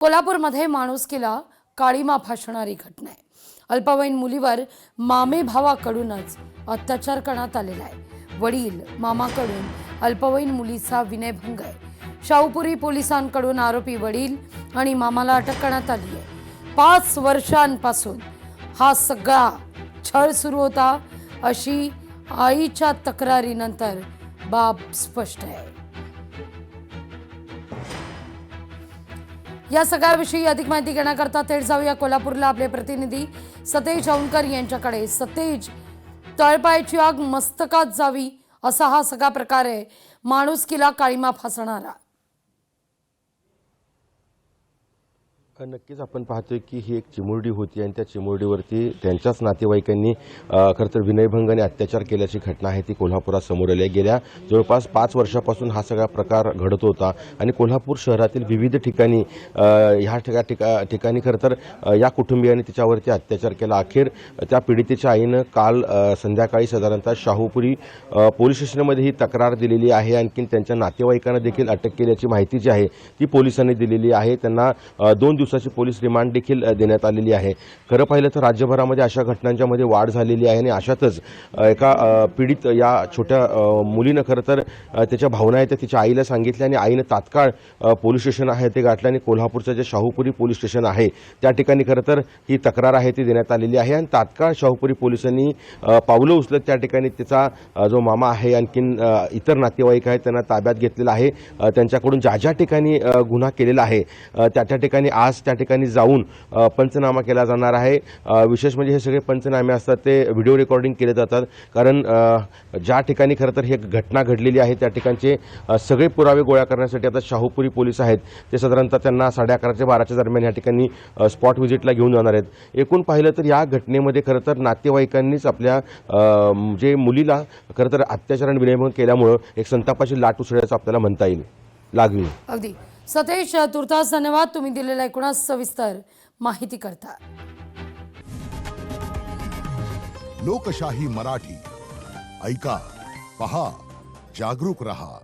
कोल्हापूरमध्ये माणुसकीला काळीमा फासणारी घटना आहे। अल्पवयीन मुलीवर मामे भावाकडूनच अत्याचार करण्यात आलेला आहे। वडील मामाकडून अल्पवयीन मुलीचा विनयभंग आहे। शाहूपुरी पोलिसांकडून आरोपी वडील आणि मामाला अटक करण्यात आली आहे। 5 वर्षांपासून हा सगळा छळ सुरू होता अशी आईच्या तक्रारीनंतर बाब स्पष्ट आहे। या सगळ्याविषयी अधिक माहिती घेण्याकरता थेट जाऊया कोल्हापूरला आपले प्रतिनिधी सतेज औंधकर यांच्याकडे। सतेज, तळपायाची आग मस्तकात जावी असा हा सगळा प्रकार आहे, माणुसकीला काळीमा फासणारा। नक्कीच आपण पाहतोय की ही एक चिमुरडी होती आणि त्या चिमुरडीवरती त्यांच्याच नातेवाईकांनी खरं तर विनयभंग आणि अत्याचार केल्याची घटना आहे ती कोल्हापुरात समोर आली आहे। गेल्या जवळपास 5 वर्षापासून हा सगळा प्रकार घडत होता आणि कोल्हापूर शहरातील विविध ठिकाणी ह्या ठिकाणी खरं तर या कुटुंबियांनी तिच्यावरती अत्याचार केला। अखेर त्या पीडितेच्या आईनं काल संध्याकाळी साधारणतः शाहूपुरी पोलीस स्टेशनमध्ये ही तक्रार दिलेली आहे। आणखीन त्यांच्या नातेवाईकांना देखील अटक केल्याची माहिती जी आहे ती पोलिसांनी दिलेली आहे। त्यांना 2 दिवसाची पोलीस रिमांड देखील देण्यात आलेली आहे। खरं पाहिलं तर राज्यभरामध्ये अशा घटनांच्यामध्ये वाढ झालेली आहे आणि अशातच एका पीडित या छोट्या मुलीनं खरं तर त्याच्या भावना आहेत तिच्या आईला सांगितल्या आणि आईनं तात्काळ पोलीस स्टेशन आहे ते गाठलं आणि कोल्हापूरचं जे शाहूपुरी पोलीस स्टेशन आहे त्या ठिकाणी खरं तर ही तक्रार आहे ती देण्यात आलेली आहे आणि तात्काळ शाहूपुरी पोलिसांनी पावलं उचलत त्या ठिकाणी तिचा जो मामा आहे आणखीन इतर नातेवाईक आहेत त्यांना ताब्यात घेतलेला आहे। त्यांच्याकडून ज्या ठिकाणी गुन्हा केलेला आहे त्या ठिकाणी आज त्या ठिकाणी जाऊन पंचनामा केला जाणार आहे। विशेष म्हणजे हे सगळे पंचनामे असतात ते व्हिडिओ रेकॉर्डिंग केले जातात, कारण ज्या ठिकाणी खरं तर ही घटना घडलेली आहे त्या ठिकाणचे सगळे पुरावे गोळा करण्यासाठी आता शाहूपुरी पोलीस आहेत ते साधारणतः त्यांना 11:30 ते 12च्या दरम्यान या ठिकाणी स्पॉट व्हिजिटला घेऊन जाणार आहेत। एकूण पाहिलं तर या घटनेमध्ये खरं तर नातेवाईकांनीच आपल्या जे मुलीला खरं तर अत्याचार आणि विनयभंग केल्यामुळं एक संतापाची लाट उसळल्याचं आपल्याला म्हणता येईल। लागवी अगदी सतेज, तुर्तास धन्यवाद तुम्ही दिलेल्या एकूणच सविस्तर माहिती करता। लोकशाही मराठी ऐका, पहा, जागरूक रहा।